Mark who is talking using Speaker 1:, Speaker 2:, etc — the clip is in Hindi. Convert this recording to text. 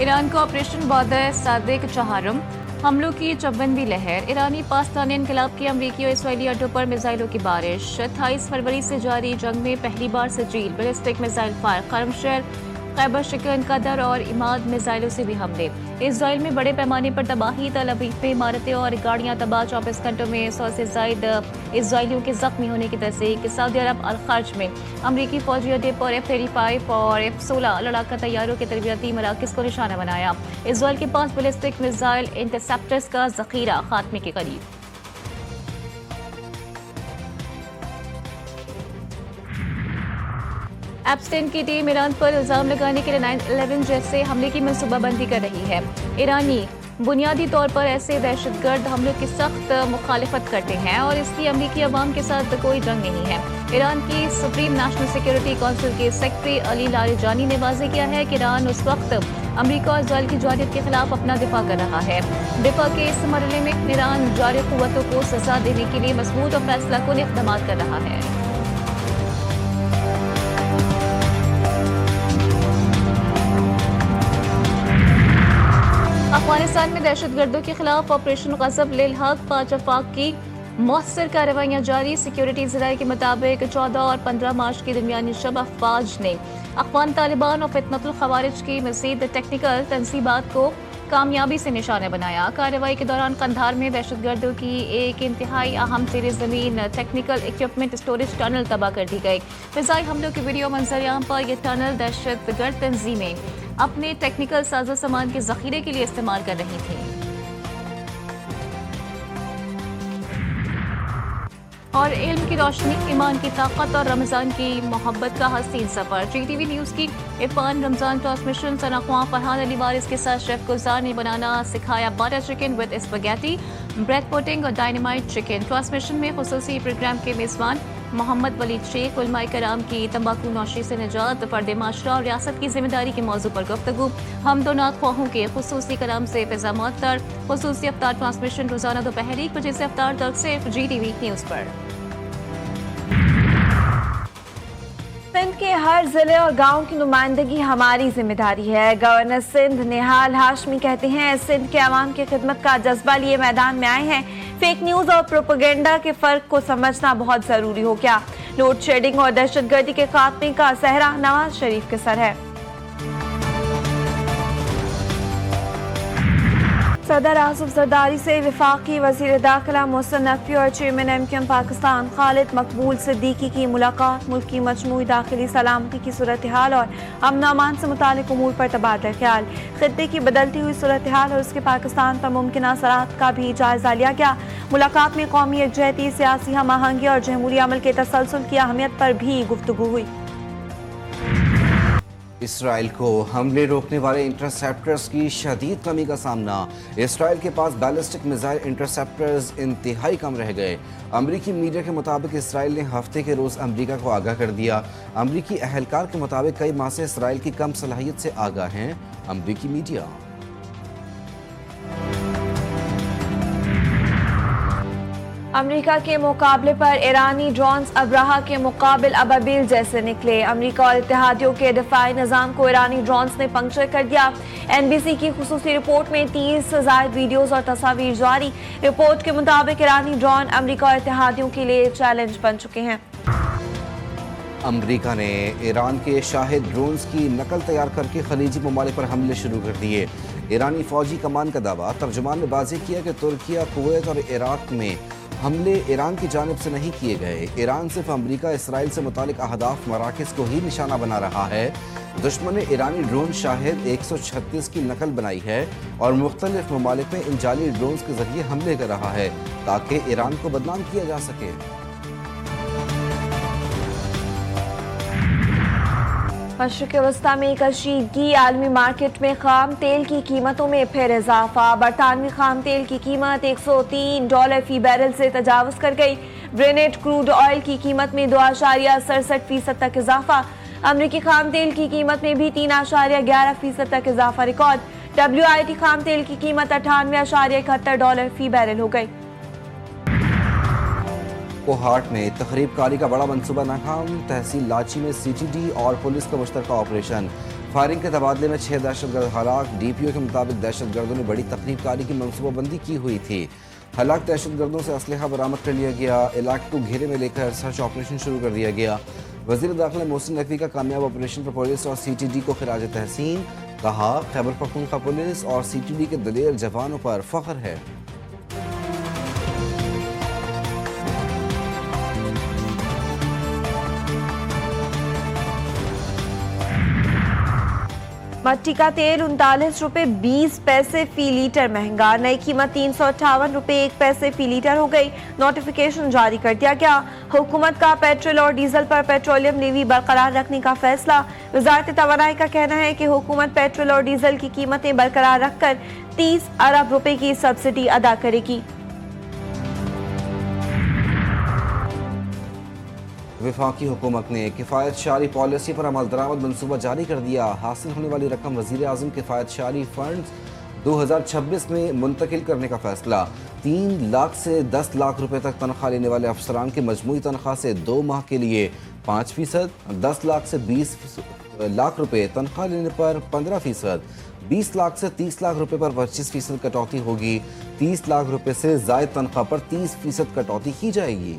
Speaker 1: ईरान का ऑपरेशन बादर सादिक चहारम, हमलों की 54वीं लहर। ईरानी पाकिस्तानी इनकलाब की अमरीकी और इसराइली अड्डों पर मिसाइलों की बारिश। 28 फरवरी से जारी जंग में पहली बार Sejjil ballistic missile fire. Khorramshahr, Kheibar Shekan, Qadr और इमाद मिसाइलों से भी हमले। इसराइल में बड़े पैमाने पर तबाही। तल अवीव में इमारतें और गाड़ियां तबाह। 24 घंटों में 100 से ज्यादा इसराइलियों के जख्मी होने की तस्दीक। सऊदी अरब अल-खर्ज में अमरीकी फौजी अड्डे पर F-35 और F-16 लड़ाका तैयारों के तरबियती मराकज़ को निशाना बनाया। इसराइल के पास बैलिस्टिक मिसाइल इंटरसेप्टर्स का जखीरा खात्मे के करीब। एप्स्टेन की टीम ईरान पर इल्जाम लगाने के लिए 9/11 जैसे हमले की मनसूबाबंदी कर रही है। ईरानी बुनियादी तौर पर ऐसे दहशतगर्द हमलों की सख्त मुखालिफत करते हैं और इसकी अमरीकी अवाम के साथ कोई जंग नहीं है। ईरान की सुप्रीम नेशनल सिक्योरिटी काउंसिल के सेक्रेटरी अली लारिजानी ने वाज़ेह किया है कि ईरान उस वक्त अमरीका और इस्राइल की जारियत के खिलाफ अपना दिफा कर रहा है। दिफा के इस मरहले में ईरान जारी कुव्वतों को सजा देने के लिए मजबूत और फैसला कुन इक़दाम कर रहा है। अफगानिस्तान में दहशतगर्दों के खिलाफ ऑपरेशन गज़ब लिल हक 5 अफवाक की मौसर कार्रवाइयाँ जारी। सिक्योरिटी ज़राए के मुताबिक 14 और 15 मार्च के दरमियानी शब अफवाज ने अफगान तालिबान और फितनतुल खवारिज की मज़ीद टेक्निकल तंसीबात को कामयाबी से निशाना बनाया। कार्रवाई के दौरान कंधार में दहशतगर्दों की एक इंतहाई अहम ज़ेर ज़मीन टेक्निकल इक्विपमेंट स्टोरेज टनल तबाह कर दी गई। फ़िज़ाई हमलों के वीडियो मंजर-ए-आम पर यह टनल दहशतगर्द तंजीमें अपने टेक्निकल साजो सामान के जखीरे के लिए इस्तेमाल कर रही थी। और इल्म की रोशनी, ईमान की ताकत और रमजान की मोहब्बत का हसीन सफर। GTV न्यूज़ की इरफान रमजान ट्रांसमिशन सनाख्वां फरहान अली वारिस के साथ शेफ गुलजार ने बनाना सिखाया butter chicken with spaghetti, bread pudding और डायनामाइट चिकन। ट्रांसमिशन में खुसूसी प्रोग्राम के मेज़बान मोहम्मद वलीद शेख, उलमाए कराम की तंबाकू नौशी से निजात, पर्दे माशरा और रियासत की जिम्मेदारी के मौजू पर गुफ्तगू। हम दो नात ख्वाहों के खुसूसी कलाम से फिजा मुअत्तर। खुसूसी अफ्तार ट्रांसमिशन रोजाना दोपहर 1 बजे से अफ्तार तक सिर्फ GTV न्यूज़ पर।
Speaker 2: सिंध के हर जिले और गांव की नुमाइंदगी हमारी जिम्मेदारी है। गवर्नर सिंध निहाल हाशमी कहते हैं, सिंध के अवाम की खिदमत का जज्बा लिए मैदान में आए हैं। फेक न्यूज और प्रोपेगेंडा के फर्क को समझना बहुत जरूरी हो गया। लोड शेडिंग और दहशतगर्दी के खात्मे का सहरा नवाज शरीफ के सर है। सदर आसिफ जरदारी से वफाकी वज़ीर दाखिला मोहसिन नकवी और चेयरमैन MQM पाकिस्तान खालिद मकबूल सिद्दीकी की मुलाकात। मुल्क की मजमूई दाखिली सलामती की सूरत हाल और अमन अमान से मुतालिक उमूर पर तबादला ख्याल। खित्ते की बदलती हुई सूरत हाल और उसके पाकिस्तान पर मुमकिन असरात का भी जायजा लिया गया। मुलाकात में कौमी यकजहती, सियासी हम आहंगी और जमहूरी अमल के तसलसल की अहमियत पर भी गुफ्तगू हुई।
Speaker 3: इसराइल को हमले रोकने वाले इंटरसेप्टर्स की शदीद कमी का सामना। इसराइल के पास बैलिस्टिक मिसाइल इंटरसेप्टर्स इंतहाई कम रह गए। अमरीकी मीडिया के मुताबिक इसराइल ने हफ्ते के रोज़ अमरीका को आगाह कर दिया। अमरीकी अहलकार के मुताबिक कई माह से इसराइल की कम सलाहियत से आगाह हैं अमरीकी मीडिया।
Speaker 2: अमेरिका के मुकाबले पर ईरानी ड्रोन्स अबराहा के मुकाबिल अबाबिल जैसे निकले। अमेरिका और इत्तेहादियों के दिफाई निज़ाम को ईरानी ड्रोन्स ने पंक्चर कर दिया। NBC की खुसूसी रिपोर्ट में 30 से ज़ायद वीडियोस और तस्वीर जारी। रिपोर्ट के मुताबिक ईरानी ड्रोन अमेरिका और इत्तेहादियों के लिए चैलेंज बन चुके हैं।
Speaker 3: अमेरिका ने ईरान के शाहिद ड्रोन्स की नकल तैयार करके खलीजी ममालिक पर हमले शुरू कर दिए। ईरानी फौजी कमान का दावा। तर्जुमान ने वाज़ेह किया कि तुर्किया, कुवैत और इराक में हमले ईरान की जानिब से नहीं किए गए। ईरान सिर्फ अमरीका इसराइल से मुतालिक अहदाफ मराकज़ को ही निशाना बना रहा है। दुश्मन ने ईरानी ड्रोन शाहिद 136 की नकल बनाई है और मुख्तलिफ ममालिक में इन जाली ड्रोन्स के जरिए हमले कर रहा है ताकि ईरान को बदनाम किया जा सके।
Speaker 2: मशरिक़ वस्ता में कशीदगी। आलमी मार्केट में खाम तेल की कीमतों में फिर इजाफा। बरतानवी खाम तेल की कीमत $103 फी बैरल से तजावज़ कर गई। ब्रेनेट क्रूड ऑयल की कीमत में 2.67% तक इजाफा। अमरीकी खाम तेल की कीमत में भी 3.11% तक इजाफा रिकॉर्ड। WIT खाम तेल की कीमत $98.71 फी बैरल हो गई।
Speaker 3: कोहाट में तखरीबकारी का बड़ा मंसूबा नाकाम, तहसील लाची में CTD और पुलिस का मुश्तरका ऑपरेशन। फायरिंग के तबादले में 6 दहशतगर्द हलाक। DPO के मुताबिक दहशतगर्दों ने बड़ी तकरीबकारी की मंसूबाबंदी की हुई थी। हलाक दहशतगर्दों से असलहा बरामद कर लिया गया। इलाके को घेरे में लेकर सर्च ऑपरेशन शुरू कर दिया गया। वज़ीर दाखिला मोहसिन नकवी का कामयाब ऑपरेशन पर पुलिस और CTD को खिराज तहसीन। कहा, खैबर पख्तूनख्वा पुलिस और CTD के दलेर जवानों पर फख्र है।
Speaker 2: मट्टी का तेल 39 रुपए 20 पैसे फी लीटर महंगा। नई कीमत 358 रुपए 1 पैसे फी लीटर हो गई। नोटिफिकेशन जारी कर दिया गया। हुकूमत का पेट्रोल और डीजल पर पेट्रोलियम लेवी बरकरार रखने का फैसला। वजारत तवानाई का कहना है कि हुकूमत पेट्रोल और डीजल की कीमतें बरकरार रखकर 30 अरब रुपए की सब्सिडी अदा करेगी।
Speaker 3: वफाकी हुकूमत ने किफ़ायत शारी पॉलिसी पर अमल दरामद मनसूबा जारी कर दिया। हासिल होने वाली रकम वज़ीर आज़म किफ़ायत शारी फंड 2026 में मुंतकिल करने का फैसला। 3 लाख से 10 लाख रुपए तक तनख्वाह लेने वाले अफसरान की मजमूई तनख्वाह से 2 माह के लिए 5%, 10 लाख से 20 लाख रुपए तनख्वाह लेने पर 15%, 20 लाख से 30 लाख रुपए पर 25% कटौती होगी। 30 लाख रुपए से ज़ायद तनख्वाह पर 30% कटौती की जाएगी।